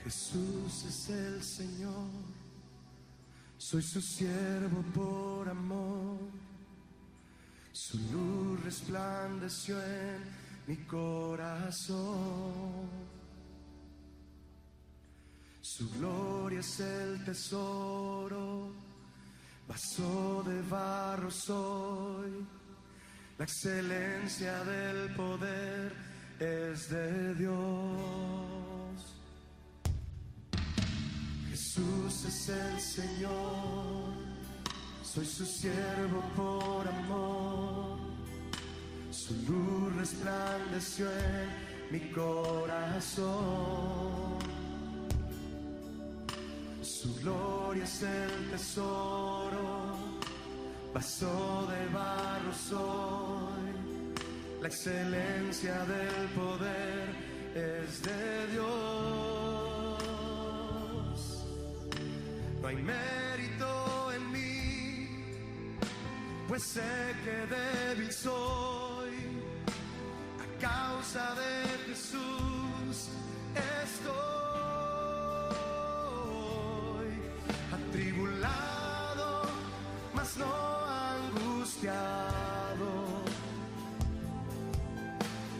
Jesús es el Señor, soy su siervo por amor. Su luz resplandeció en mi corazón. Su gloria es el tesoro, vaso de barro soy. La excelencia del poder es de Dios. Jesús es el Señor, soy su siervo por amor. Su luz resplandeció en mi corazón. Su gloria es el tesoro, vaso de barro soy. La excelencia del poder es de Dios. No hay mérito en mí, pues sé que débil soy. A causa de Jesús estoy atribulado, mas no angustiado,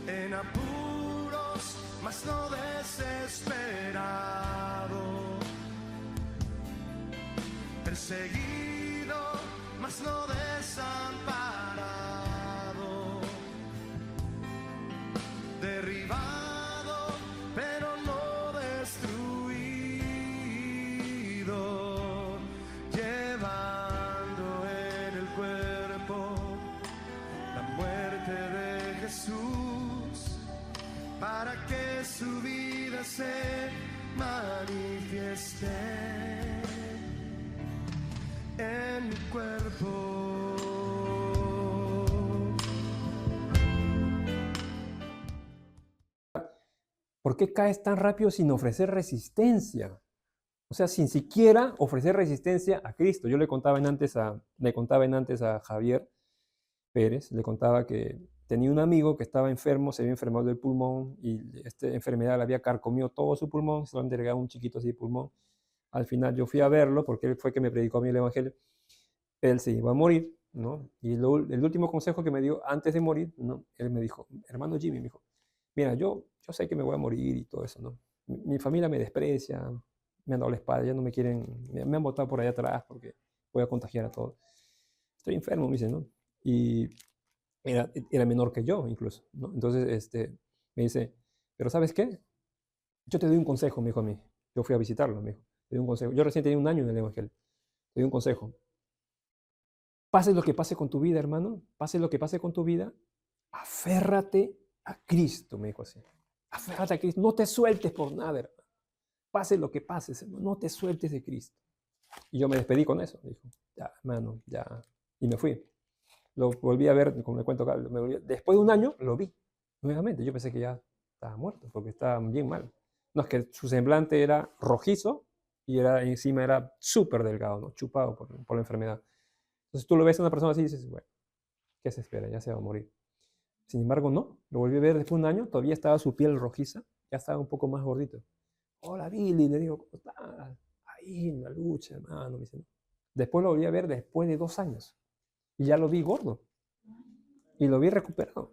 en apuros, mas no desesperado, perseguido, mas no desamparado, derribado, pero no destruido, llevando en el cuerpo la muerte de Jesús, para que su vida se manifieste en mi cuerpo. ¿Por qué caes tan rápido sin ofrecer resistencia? O sea, sin siquiera ofrecer resistencia a Cristo. Yo le contaba en antes a Javier Pérez, le contaba que tenía un amigo que estaba enfermo, se había enfermado del pulmón y esta enfermedad le había carcomido todo su pulmón, se lo han entregado un chiquito así de pulmón. Al final yo fui a verlo porque él fue que me predicó a mí el evangelio. Él se iba a morir, ¿no? Y el último consejo que me dio antes de morir, ¿no? Él me dijo, hermano Jimmy, me dijo, mira, yo sé que me voy a morir y todo eso, ¿no? Mi familia me desprecia, me han dado la espalda, ya no me quieren, me han botado por allá atrás porque voy a contagiar a todos. Estoy enfermo, me dice, ¿no? Y era menor que yo incluso, ¿no? Entonces, me dice, pero ¿sabes qué? Yo te doy un consejo, me dijo a mí. Yo fui a visitarlo, me dijo. Te doy un consejo. Yo recién tenía un año en el evangelio. Te doy un consejo. Pase lo que pase con tu vida, hermano, pase lo que pase con tu vida, aférrate a Cristo, me dijo así. Aférrate a Cristo, no te sueltes por nada, hermano. Pase lo que pase, hermano, no te sueltes de Cristo. Y yo me despedí con eso, dijo. Ya, hermano, ya. Y me fui. Lo volví a ver, como le cuento acá, después de un año lo vi nuevamente. Yo pensé que ya estaba muerto, porque estaba bien mal. No, es que su semblante era rojizo y encima era súper delgado, ¿no? Chupado por la enfermedad. Entonces tú lo ves a una persona así y dices, bueno, ¿qué se espera? Ya se va a morir. Sin embargo, no. Lo volví a ver después de un año, todavía estaba su piel rojiza, ya estaba un poco más gordito. Hola, Billy, le digo, ¿cómo estás? Ahí en la lucha, hermano. Me dice, no. Después lo volví a ver después de 2 años y ya lo vi gordo y lo vi recuperado.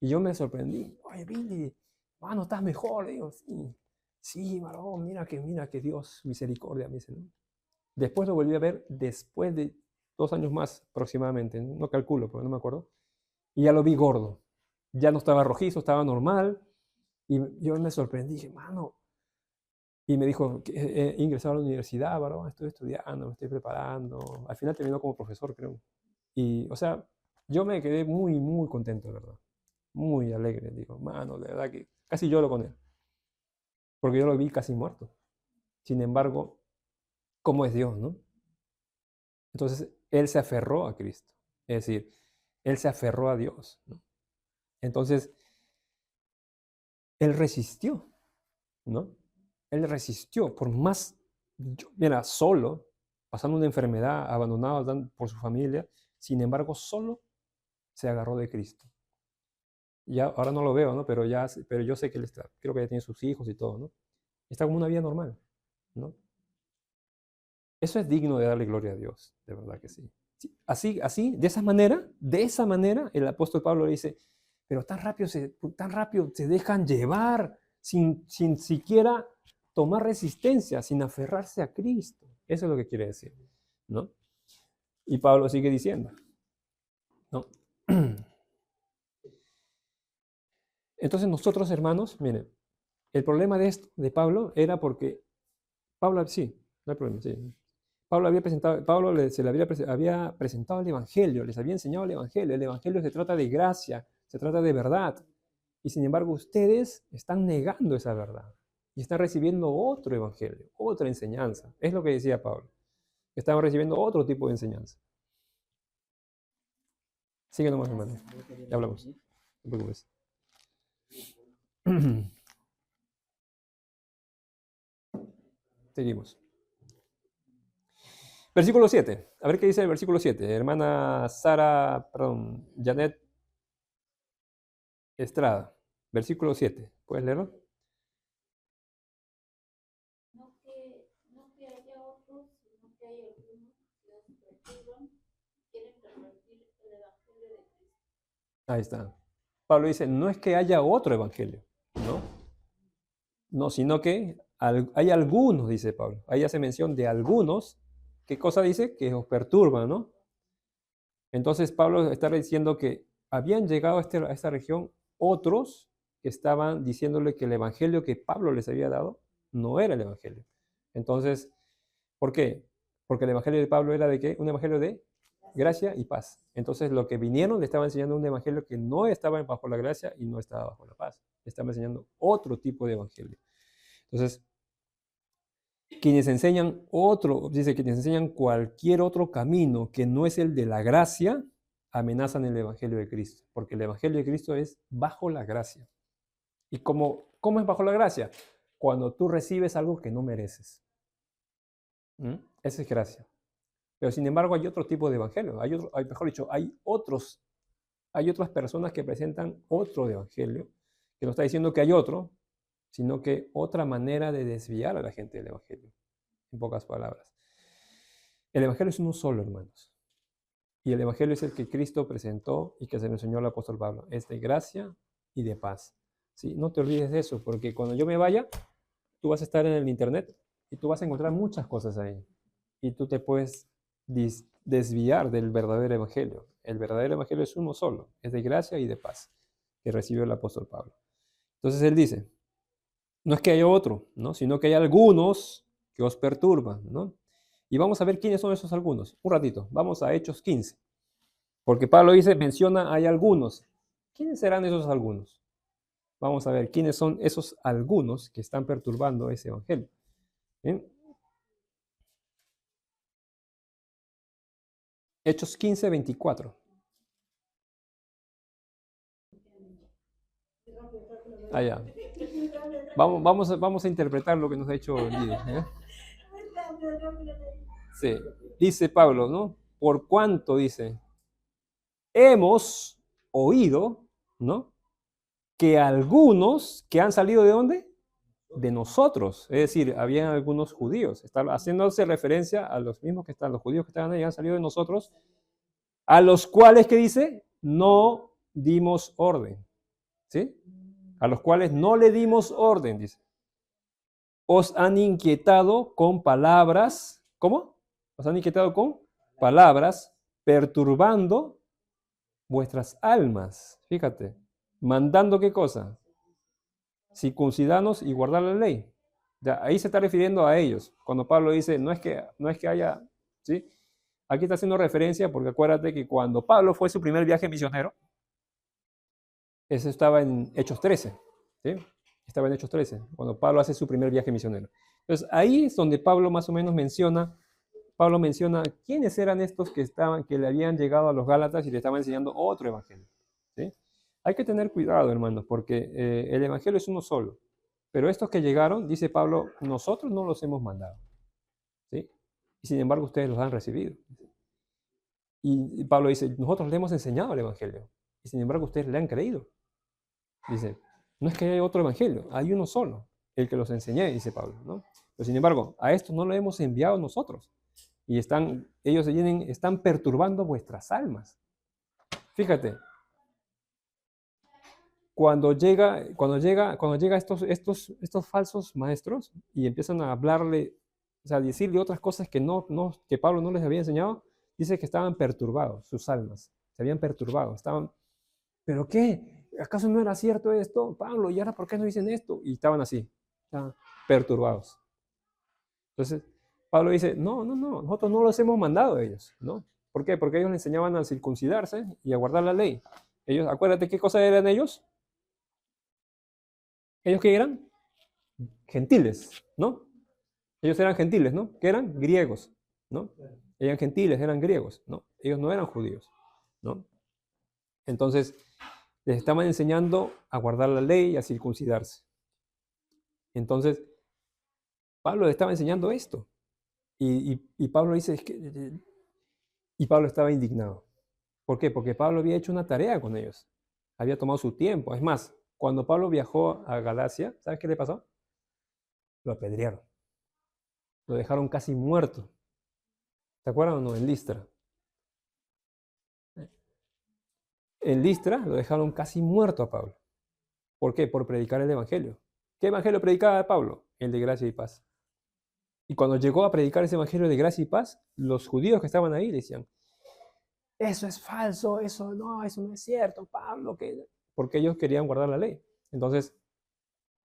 Y yo me sorprendí. Oye, Billy, mano, estás mejor. Le digo, sí, sí, varón, mira que Dios, misericordia, me dice, ¿no? Después lo volví a ver después de 2 años más aproximadamente, no calculo, pero no me acuerdo. Y ya lo vi gordo. Ya no estaba rojizo, estaba normal. Y yo me sorprendí, dije, mano. Y me dijo, he ingresado a la universidad, varón, estoy estudiando, me estoy preparando. Al final terminó como profesor, creo. Y, o sea, yo me quedé muy, muy contento, de verdad. Muy alegre, digo, mano, de verdad que casi lloro con él. Porque yo lo vi casi muerto. Sin embargo, ¿cómo es Dios, no? Entonces, él se aferró a Cristo. Es decir, él se aferró a Dios, ¿no? Entonces, él resistió, ¿no? Él resistió, por más, mira, solo, pasando una enfermedad, abandonado por su familia, sin embargo, solo se agarró de Cristo. Ya, ahora no lo veo, ¿no? Pero yo sé que él está, creo que ya tiene sus hijos y todo, ¿no? Está como una vida normal, ¿no? Eso es digno de darle gloria a Dios, de verdad que sí. Así, de esa manera, el apóstol Pablo le dice, pero tan rápido se dejan llevar sin siquiera tomar resistencia, sin aferrarse a Cristo. Eso es lo que quiere decir, ¿no? Y Pablo sigue diciendo, ¿no? Entonces nosotros, hermanos, miren, el problema de Pablo era porque Pablo, sí, no hay problema, sí. Se le había presentado el Evangelio, les había enseñado el Evangelio se trata de gracia, se trata de verdad, y sin embargo ustedes están negando esa verdad, y están recibiendo otro Evangelio, otra enseñanza, es lo que decía Pablo, estaban recibiendo otro tipo de enseñanza. Sigue nomás, hermano, ya hablamos, no te preocupes. Seguimos. Versículo 7. A ver qué dice el versículo 7. Hermana Janet Estrada. Versículo 7. ¿Puedes leerlo? No que haya otros, sino que hay algunos que os perturban y quieren pervertir el Evangelio de Cristo. Ahí está. Pablo dice, no es que haya otro evangelio, ¿no? No, sino que hay algunos, dice Pablo. Ahí hace mención de algunos. ¿Qué cosa dice? Que os perturban, ¿no? Entonces Pablo está diciendo que habían llegado a esta región otros que estaban diciéndole que el evangelio que Pablo les había dado no era el evangelio. Entonces, ¿por qué? Porque el evangelio de Pablo era de qué? Un evangelio de gracia y paz. Entonces, lo que vinieron le estaban enseñando un evangelio que no estaba bajo la gracia y no estaba bajo la paz. Le estaban enseñando otro tipo de evangelio. Entonces, quienes enseñan quienes enseñan cualquier otro camino que no es el de la gracia, amenazan el evangelio de Cristo, porque el evangelio de Cristo es bajo la gracia. ¿Y cómo es bajo la gracia? Cuando tú recibes algo que no mereces. Esa es gracia. Pero sin embargo hay otro tipo de evangelio, mejor dicho, hay otras personas que presentan otro evangelio, que no está diciendo que hay otro, sino que otra manera de desviar a la gente del evangelio, en pocas palabras. El evangelio es uno solo, hermanos. Y el evangelio es el que Cristo presentó y que se nos enseñó el apóstol Pablo. Es de gracia y de paz. ¿Sí? No te olvides de eso, porque cuando yo me vaya, tú vas a estar en el internet y tú vas a encontrar muchas cosas ahí. Y tú te puedes desviar del verdadero evangelio. El verdadero evangelio es uno solo, es de gracia y de paz, que recibió el apóstol Pablo. Entonces él dice, no es que haya otro, ¿no? Sino que hay algunos que os perturban, ¿no? Y vamos a ver quiénes son esos algunos. Un ratito, vamos a Hechos 15. Porque Pablo menciona, hay algunos. ¿Quiénes serán esos algunos? Vamos a ver quiénes son esos algunos que están perturbando ese evangelio. ¿Bien? Hechos 15, 24. Allá. Vamos a interpretar lo que nos ha hecho el líder. ¿Eh? Sí. Dice Pablo, ¿no? Por cuanto, dice, hemos oído, ¿no? Que algunos que han salido de ¿dónde? De nosotros. Es decir, habían algunos judíos. Está haciéndose referencia a los mismos que están, los judíos que estaban ahí, han salido de nosotros, a los cuales, ¿qué dice? No dimos orden. ¿Sí? A los cuales no le dimos orden, dice. Os han inquietado con palabras, ¿cómo? Os han inquietado con palabras, perturbando vuestras almas. Fíjate, mandando ¿qué cosa? Circuncidanos y guardar la ley. Ya, ahí se está refiriendo a ellos. Cuando Pablo dice, no es que haya, ¿sí? Aquí está haciendo referencia porque acuérdate que cuando Pablo fue su primer viaje misionero, eso estaba en Hechos 13, ¿sí? Estaba en Hechos 13, cuando Pablo hace su primer viaje misionero. Entonces, ahí es donde Pablo más o menos menciona quiénes eran estos que le habían llegado a los Gálatas y le estaban enseñando otro evangelio, ¿sí? Hay que tener cuidado, hermanos, porque el evangelio es uno solo. Pero estos que llegaron, dice Pablo, nosotros no los hemos mandado, ¿sí? Y sin embargo, ustedes los han recibido. Y Pablo dice, nosotros le hemos enseñado el evangelio. Y sin embargo, ustedes le han creído. Dice, no es que haya otro evangelio, hay uno solo. el que los enseñé, dice Pablo, ¿no? Pero sin embargo, a estos no lo hemos enviado nosotros. Y están perturbando vuestras almas. Fíjate, cuando llega estos falsos maestros y empiezan a hablarle, o sea, decirle otras cosas que Pablo no les había enseñado, dice que estaban perturbados, sus almas, se habían perturbado, ¿pero qué? ¿Acaso no era cierto esto, Pablo? ¿Y ahora por qué no dicen esto? Y estaban perturbados. Entonces, Pablo dice, no, nosotros no los hemos mandado a ellos, ¿no? ¿Por qué? Porque ellos le enseñaban a circuncidarse y a guardar la ley. Ellos, acuérdate qué cosa eran ellos. ¿Ellos qué eran? Gentiles, ¿no? Ellos eran gentiles, ¿no? ¿Qué eran? Griegos, ¿no? Eran gentiles, eran griegos, ¿no? Ellos no eran judíos, ¿no? Entonces, les estaban enseñando a guardar la ley y a circuncidarse. Entonces, Pablo le estaba enseñando esto. Y Pablo dice, y Pablo estaba indignado. ¿Por qué? Porque Pablo había hecho una tarea con ellos. Había tomado su tiempo. Es más, cuando Pablo viajó a Galacia, ¿sabes qué le pasó? Lo apedrearon. Lo dejaron casi muerto. ¿Se acuerdan o no? En Listra. En Listra lo dejaron casi muerto a Pablo. ¿Por qué? Por predicar el evangelio. ¿Qué evangelio predicaba Pablo? El de gracia y paz. Y cuando llegó a predicar ese evangelio de gracia y paz, los judíos que estaban ahí decían, eso es falso, eso no es cierto, Pablo, porque ellos querían guardar la ley. Entonces,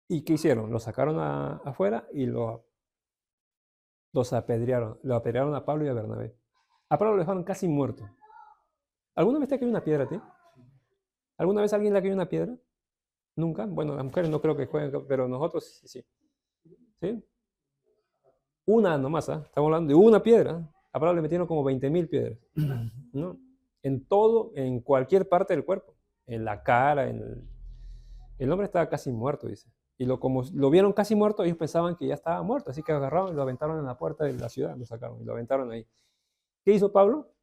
¿y qué hicieron? Lo sacaron afuera y los apedrearon. Lo apedrearon a Pablo y a Bernabé. A Pablo lo dejaron casi muerto. ¿Alguna vez te ha caído una piedra a ti? ¿Alguna vez alguien le ha caído una piedra? ¿Nunca? Bueno, las mujeres no creo que jueguen, pero nosotros sí. ¿Sí? Una nomás, ¿eh? Estamos hablando de una piedra. A Pablo le metieron como 20.000 piedras, ¿no? En todo, en cualquier parte del cuerpo. En la cara, el hombre estaba casi muerto, dice. Y como lo vieron casi muerto, ellos pensaban que ya estaba muerto, así que agarraron y lo aventaron en la puerta de la ciudad, lo sacaron y lo aventaron ahí. ¿Qué hizo Pablo?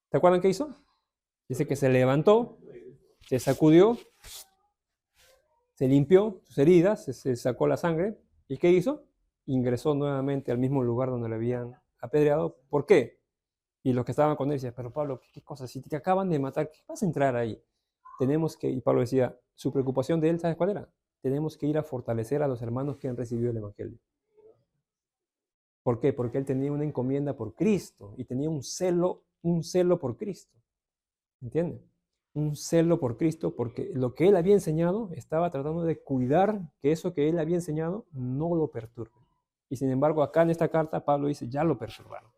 ¿Te acuerdan qué hizo? Dice que se levantó, se sacudió, se limpió sus heridas, se sacó la sangre. ¿Y qué hizo? Ingresó nuevamente al mismo lugar donde le habían apedreado. ¿Por qué? Y los que estaban con él decían, pero Pablo, ¿qué cosa? Si te acaban de matar, ¿qué vas a entrar ahí? Y Pablo decía, su preocupación de él, ¿sabes cuál era? Tenemos que ir a fortalecer a los hermanos que han recibido el evangelio. ¿Por qué? Porque él tenía una encomienda por Cristo y tenía un celo por Cristo. ¿Entienden? Un celo por Cristo, porque lo que él había enseñado estaba tratando de cuidar que eso que él había enseñado no lo perturbe. Y sin embargo, acá en esta carta, Pablo dice, ya lo perturbaron.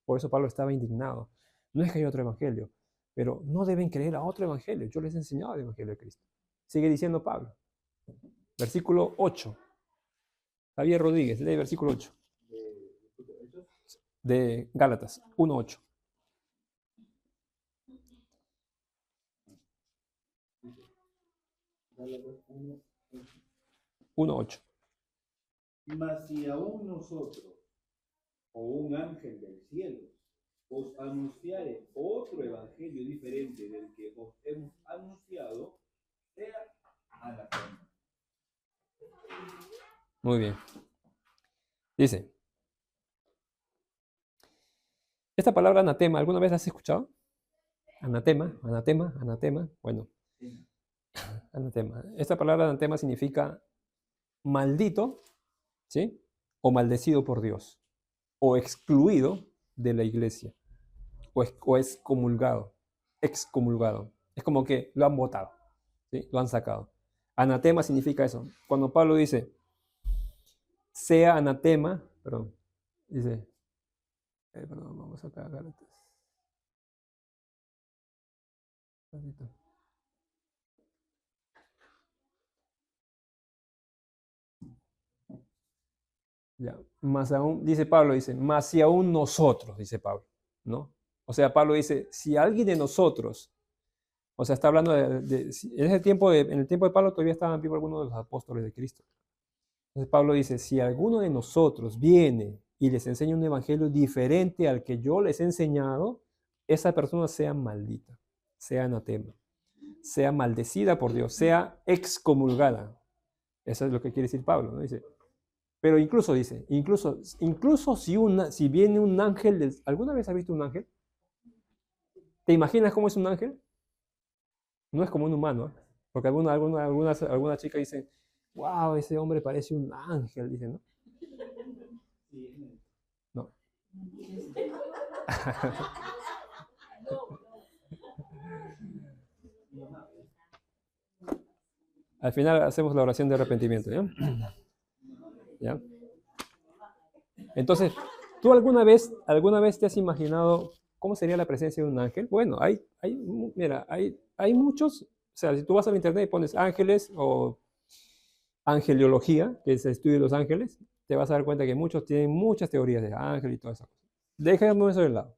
Por eso Pablo estaba indignado. No es que haya otro evangelio, pero no deben creer a otro evangelio. Yo les he enseñado el evangelio de Cristo. Sigue diciendo Pablo. Versículo 8. Javier Rodríguez, lee versículo 8. De Gálatas 1:8. 1:8. Mas si aún nosotros, o un ángel del cielo, os anunciare otro evangelio diferente del que os hemos anunciado, sea anatema. Muy bien. Dice, esta palabra anatema, ¿alguna vez la has escuchado? Anatema. Bueno, anatema. Esta palabra anatema significa maldito, ¿sí? O maldecido por Dios, o excluido de la iglesia, o excomulgado. Es como que lo han botado, ¿sí? Lo han sacado. Anatema significa eso. Cuando Pablo dice, sea anatema, vamos acá a Gálatas. Ya, más aún, dice Pablo, más si aún nosotros, dice Pablo, ¿no? O sea, Pablo dice, si alguien de nosotros, o sea, está hablando en el tiempo de Pablo todavía estaban vivos algunos de los apóstoles de Cristo. Entonces Pablo dice, si alguno de nosotros viene y les enseña un evangelio diferente al que yo les he enseñado, esa persona sea maldita, sea anatema, sea maldecida por Dios, sea excomulgada. Eso es lo que quiere decir Pablo, ¿no? Dice, pero incluso dice, incluso si viene un ángel, ¿alguna vez has visto un ángel? ¿Te imaginas cómo es un ángel? No es como un humano, ¿eh? Porque algunas chicas dicen, wow, ese hombre parece un ángel, dicen, ¿no? No. Al final hacemos la oración de arrepentimiento, ¿ya? ¿Ya? Entonces, ¿tú alguna vez te has imaginado cómo sería la presencia de un ángel? Bueno, mira, hay muchos, o sea, si tú vas al internet y pones ángeles o angeliología, que es el estudio de los ángeles, te vas a dar cuenta que muchos tienen muchas teorías de ángel y todas esas cosas. Déjame eso de lado.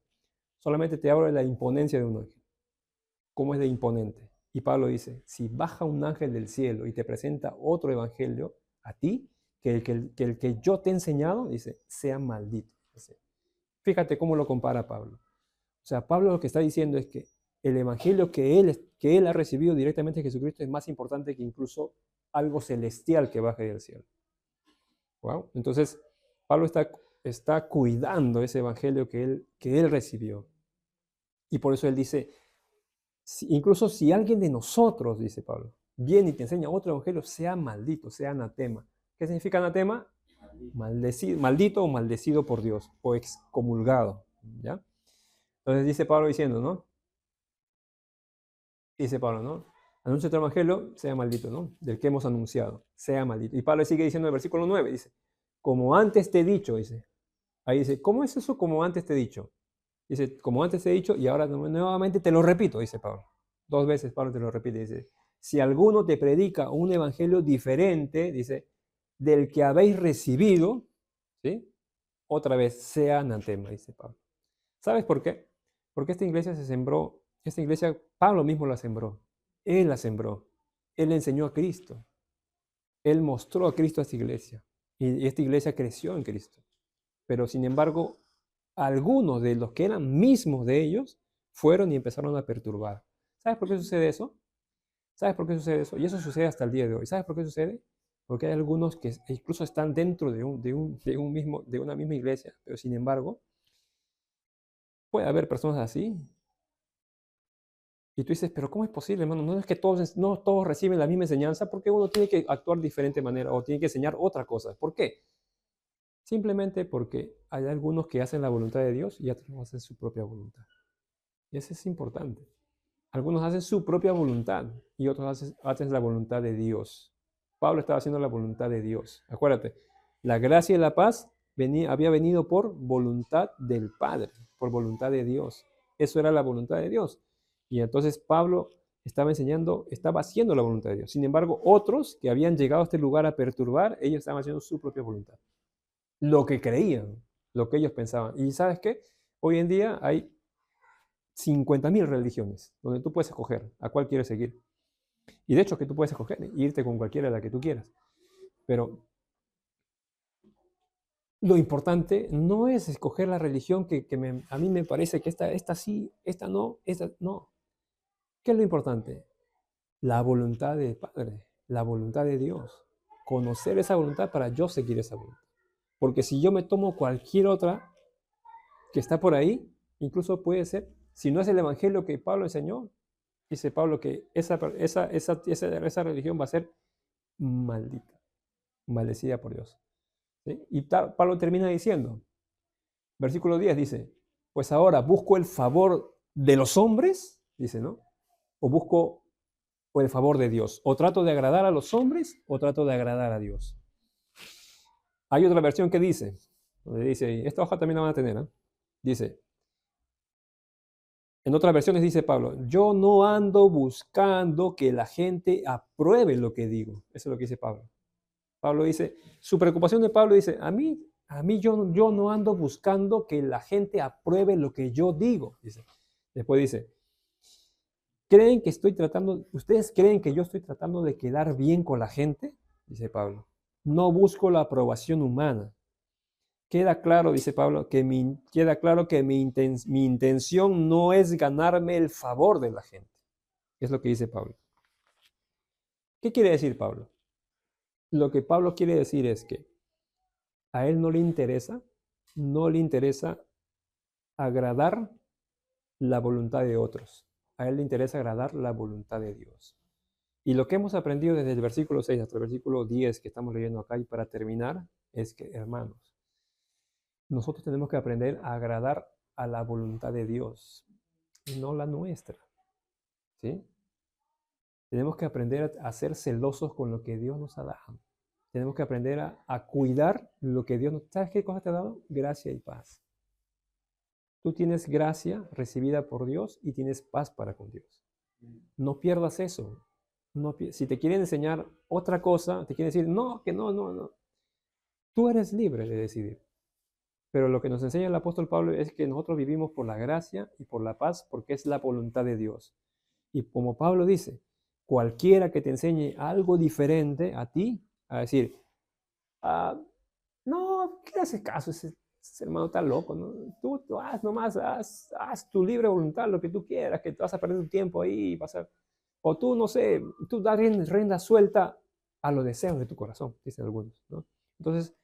Solamente te hablo de la imponencia de un ángel. ¿Cómo es de imponente? Y Pablo dice, si baja un ángel del cielo y te presenta otro evangelio a ti, que el que yo te he enseñado, dice, sea maldito. Dice, fíjate cómo lo compara Pablo. O sea, Pablo lo que está diciendo es que el evangelio que él ha recibido directamente de Jesucristo es más importante que incluso algo celestial que baje del cielo. ¿Wow? Entonces, Pablo está cuidando ese evangelio que él recibió. Y por eso él dice, incluso si alguien de nosotros, dice Pablo, viene y te enseña otro evangelio, sea maldito, sea anatema. ¿Qué significa anatema? Maldito o maldecido por Dios, o excomulgado. ¿Ya? Entonces dice Pablo diciendo, ¿no? Dice Pablo, ¿no? Anuncia otro evangelio, sea maldito, ¿no? Del que hemos anunciado, sea maldito. Y Pablo sigue diciendo en el versículo 9, dice, como antes te he dicho, dice. Ahí dice, ¿cómo es eso como antes te he dicho? Dice, como antes te he dicho y ahora nuevamente te lo repito, dice Pablo. 2 veces Pablo te lo repite, dice, si alguno te predica un evangelio diferente, dice, del que habéis recibido, ¿sí? Otra vez, sea anatema, dice Pablo. ¿Sabes por qué? Porque esta iglesia se sembró, esta iglesia, Pablo mismo la sembró. Él la sembró. Él enseñó a Cristo. Él mostró a Cristo a esta iglesia. Y esta iglesia creció en Cristo. Pero sin embargo, algunos de los que eran mismos de ellos fueron y empezaron a perturbar. ¿Sabes por qué sucede eso? ¿Sabes por qué sucede eso? Y eso sucede hasta el día de hoy. ¿Sabes por qué sucede? Porque hay algunos que incluso están dentro de una misma iglesia, pero sin embargo, puede haber personas así. Y tú dices, pero ¿cómo es posible, hermano? No es que no todos reciben la misma enseñanza, porque uno tiene que actuar de diferente manera o tiene que enseñar otra cosa. ¿Por qué? Simplemente porque hay algunos que hacen la voluntad de Dios y otros hacen su propia voluntad. Y eso es importante. Algunos hacen su propia voluntad y otros hacen la voluntad de Dios. Pablo estaba haciendo la voluntad de Dios. Acuérdate, la gracia y la paz había venido por voluntad del Padre, por voluntad de Dios. Eso era la voluntad de Dios. Y entonces Pablo estaba haciendo la voluntad de Dios. Sin embargo, otros que habían llegado a este lugar a perturbar, ellos estaban haciendo su propia voluntad. Lo que creían, lo que ellos pensaban. ¿Y sabes qué? Hoy en día hay 50.000 religiones donde tú puedes escoger a cuál quieres seguir. Y de hecho que tú puedes escoger e irte con cualquiera de la que tú quieras. Pero lo importante no es escoger la religión que a mí me parece que esta sí, esta no, esta no. ¿Qué es lo importante? La voluntad del Padre, la voluntad de Dios. Conocer esa voluntad para yo seguir esa voluntad. Porque si yo me tomo cualquier otra que está por ahí, incluso puede ser, si no es el evangelio que Pablo enseñó, dice Pablo que esa religión va a ser maldita, maldecida por Dios. ¿Sí? Y Pablo termina diciendo, versículo 10 dice, pues ahora busco el favor de los hombres, dice, ¿no? O busco el favor de Dios. O trato de agradar a los hombres o trato de agradar a Dios. Hay otra versión que dice, esta hoja también la van a tener, ¿eh? Dice, en otras versiones dice Pablo, yo no ando buscando que la gente apruebe lo que digo. Eso es lo que dice Pablo. Pablo dice, su preocupación de Pablo dice, a mí yo no ando buscando que la gente apruebe lo que yo digo. Dice. Después dice, ¿ustedes creen que yo estoy tratando de quedar bien con la gente? Dice Pablo. No busco la aprobación humana. Queda claro, dice Pablo, que mi intención no es ganarme el favor de la gente. Es lo que dice Pablo. ¿Qué quiere decir Pablo? lo que Pablo quiere decir es que a él no le interesa agradar la voluntad de otros. A él le interesa agradar la voluntad de Dios. Y lo que hemos aprendido desde el versículo 6 hasta el versículo 10 que estamos leyendo acá y para terminar es que, hermanos, nosotros tenemos que aprender a agradar a la voluntad de Dios, no la nuestra. ¿Sí? Tenemos que aprender a ser celosos con lo que Dios nos ha dado. Tenemos que aprender a cuidar lo que Dios nos... ¿Sabes qué cosa te ha dado? Gracia y paz. Tú tienes gracia recibida por Dios y tienes paz para con Dios. No pierdas eso. Si te quieren enseñar otra cosa, te quieren decir, no, que no. Tú eres libre de decidir. Pero lo que nos enseña el apóstol Pablo es que nosotros vivimos por la gracia y por la paz porque es la voluntad de Dios. Y como Pablo dice, cualquiera que te enseñe algo diferente a ti, a decir, no, ¿qué haces caso? Ese hermano está loco, ¿no? Tú haz nomás, haz tu libre voluntad, lo que tú quieras, que te vas a perder tu tiempo ahí, o tú, no sé, tú das rienda suelta a los deseos de tu corazón, dicen algunos, ¿no? Entonces,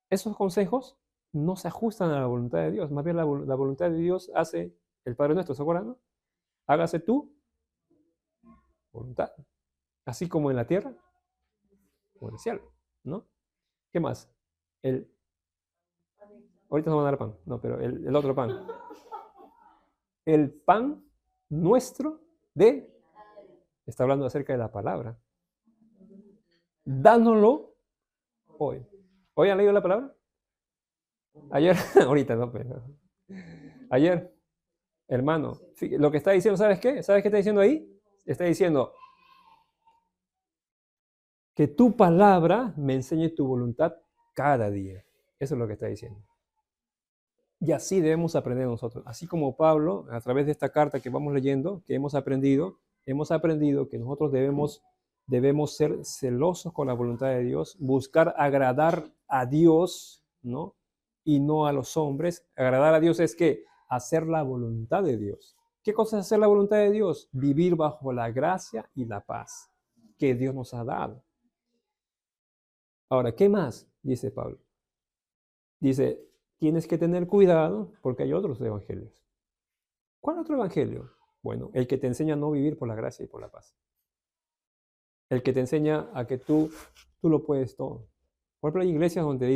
esos consejos no se ajustan a la voluntad de Dios, más bien la voluntad de Dios hace el Padre Nuestro, ¿se acuerdan? ¿No? Hágase tu voluntad, así como en la tierra, como en el cielo, ¿no? ¿Qué más? Ahorita nos van a dar pan, no, pero el otro pan. El pan nuestro está hablando acerca de la palabra. Dánoslo hoy. ¿Hoy han leído la palabra? Ayer, ahorita no, pero ayer, hermano, lo que está diciendo, ¿sabes qué? ¿Sabes qué está diciendo ahí? Está diciendo que tu palabra me enseñe tu voluntad cada día. Eso es lo que está diciendo. Y así debemos aprender nosotros. Así como Pablo, a través de esta carta que vamos leyendo, que hemos aprendido que nosotros debemos ser celosos con la voluntad de Dios, buscar agradar a Dios, ¿no? Y no a los hombres. Agradar a Dios es que hacer la voluntad de Dios. ¿Qué cosa es hacer la voluntad de Dios? Vivir bajo la gracia y la paz que Dios nos ha dado. Ahora, ¿qué más? Dice Pablo. Dice, tienes que tener cuidado porque hay otros evangelios. ¿Cuál otro evangelio? Bueno, el que te enseña a no vivir por la gracia y por la paz. El que te enseña a que tú lo puedes todo. Por ejemplo, hay iglesias donde te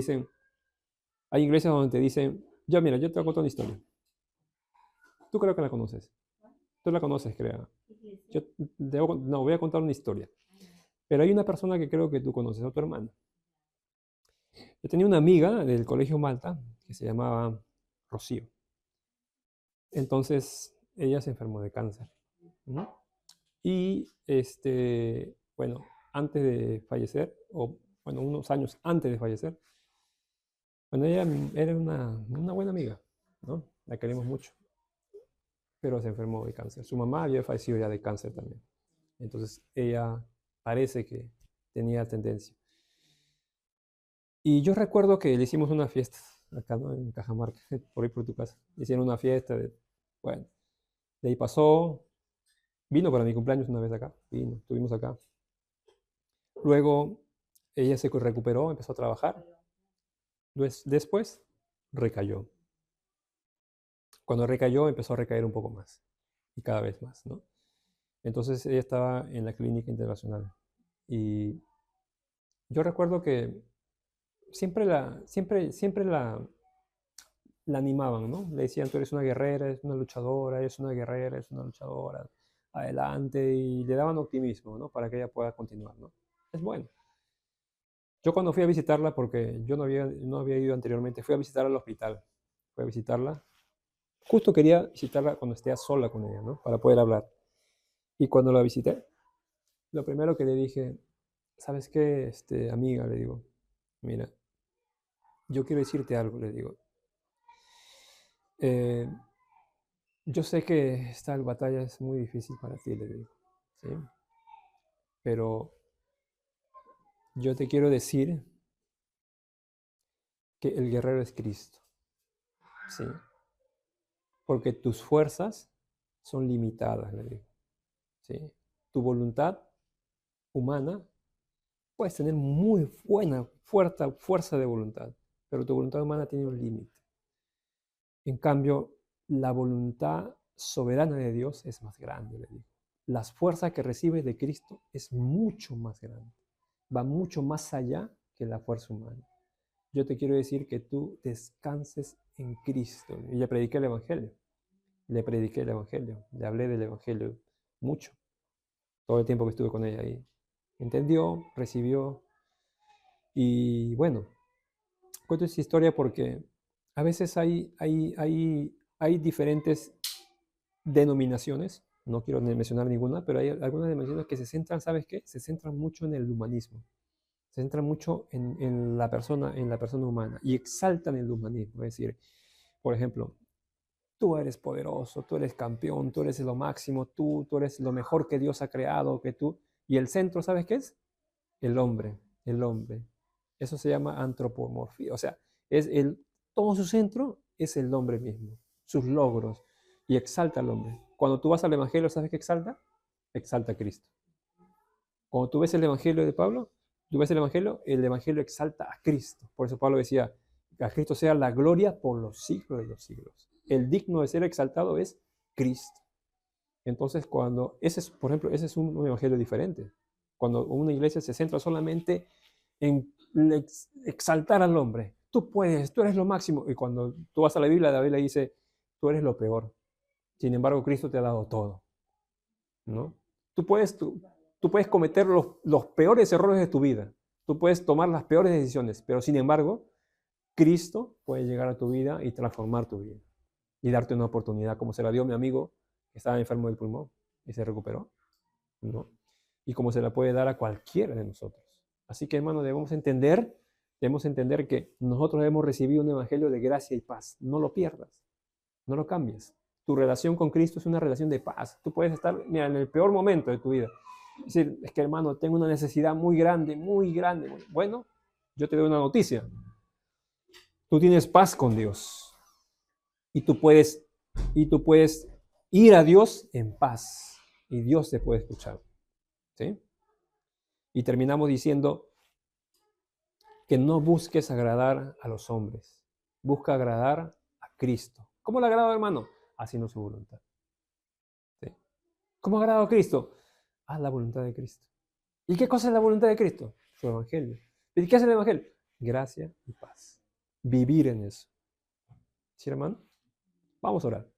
dicen, mira, yo te voy a contar una historia. Tú creo que la conoces. Tú la conoces, creo. Voy a contar una historia. Pero hay una persona que creo que tú conoces, a tu hermana. Yo tenía una amiga del colegio Malta que se llamaba Rocío. Entonces, ella se enfermó de cáncer, ¿no? Y, bueno, antes de fallecer, unos años antes de fallecer, bueno, ella era una buena amiga, ¿no? La queremos mucho, pero se enfermó de cáncer. Su mamá había fallecido ya de cáncer también. Entonces, ella parece que tenía tendencia. Y yo recuerdo que le hicimos una fiesta acá, ¿no? En Cajamarca, por ahí por tu casa. Hicieron una fiesta, bueno, de ahí pasó, vino para mi cumpleaños una vez acá, estuvimos acá. Luego ella se recuperó, empezó a trabajar. Después recayó. Cuando recayó, empezó a recaer un poco más y cada vez más, ¿no? Entonces ella estaba en la clínica internacional y yo recuerdo que siempre la animaban, ¿no? Le decían, tú eres una guerrera, eres una luchadora, adelante, y le daban optimismo, ¿no? Para que ella pueda continuar, ¿no? Es bueno. Yo cuando fui a visitarla, porque yo no había ido anteriormente, fui a visitarla al hospital. Fui a visitarla. Justo quería visitarla cuando esté sola con ella, ¿no? Para poder hablar. Y cuando la visité, lo primero que le dije, ¿sabes qué, amiga? Le digo, mira, yo quiero decirte algo, le digo. Yo sé que esta batalla es muy difícil para ti, le digo, ¿sí? Pero yo te quiero decir que el guerrero es Cristo, ¿sí? Porque tus fuerzas son limitadas, le digo, ¿sí? Tu voluntad humana puedes tener muy buena, fuerza de voluntad, pero tu voluntad humana tiene un límite. En cambio, la voluntad soberana de Dios es más grande, le digo. Las fuerzas que recibes de Cristo es mucho más grande. Va mucho más allá que la fuerza humana. Yo te quiero decir que tú descanses en Cristo. Y le prediqué el Evangelio. Le prediqué el Evangelio. Le hablé del Evangelio mucho. Todo el tiempo que estuve con ella ahí. Entendió, recibió. Y bueno, cuento esta historia porque a veces hay diferentes denominaciones. No quiero mencionar ninguna, pero hay algunas denominaciones que se centran, ¿sabes qué? Se centran mucho en el humanismo. Se centran mucho en la persona humana y exaltan el humanismo. Es decir, por ejemplo, tú eres poderoso, tú eres campeón, tú eres lo máximo, tú eres lo mejor que Dios ha creado, que tú. Y el centro, ¿sabes qué es? El hombre, el hombre. Eso se llama antropomorfía. O sea, todo su centro es el hombre mismo, sus logros, y exalta al hombre. Cuando tú vas al Evangelio, ¿sabes qué exalta? Exalta a Cristo. Cuando tú ves el Evangelio de Pablo, tú ves el Evangelio exalta a Cristo. Por eso Pablo decía, que a Cristo sea la gloria por los siglos de los siglos. El digno de ser exaltado es Cristo. Entonces, por ejemplo, ese es un evangelio diferente. Cuando una iglesia se centra solamente en exaltar al hombre. Tú puedes, tú eres lo máximo. Y cuando tú vas a la Biblia dice, tú eres lo peor. Sin embargo, Cristo te ha dado todo. ¿No? Tú puedes cometer los peores errores de tu vida. Tú puedes tomar las peores decisiones. Pero sin embargo, Cristo puede llegar a tu vida y transformar tu vida. Y darte una oportunidad, como se la dio mi amigo que estaba enfermo del pulmón y se recuperó, ¿no? Y como se la puede dar a cualquiera de nosotros. Así que, hermano, debemos entender que nosotros hemos recibido un evangelio de gracia y paz. No lo pierdas, no lo cambies. Tu relación con Cristo es una relación de paz. Tú puedes estar, mira, en el peor momento de tu vida. Es decir, es que, hermano, tengo una necesidad muy grande, muy grande. Bueno, yo te doy una noticia. Tú tienes paz con Dios. Y tú puedes ir a Dios en paz. Y Dios te puede escuchar. ¿Sí? Y terminamos diciendo que no busques agradar a los hombres. Busca agradar a Cristo. ¿Cómo le agrado, hermano? Haciendo su voluntad. ¿Sí? ¿Cómo agrado a Cristo? Haz la voluntad de Cristo. ¿Y qué cosa es la voluntad de Cristo? Su evangelio. ¿Y qué es el evangelio? Gracia y paz. Vivir en eso. ¿Sí, hermano? Vamos a orar.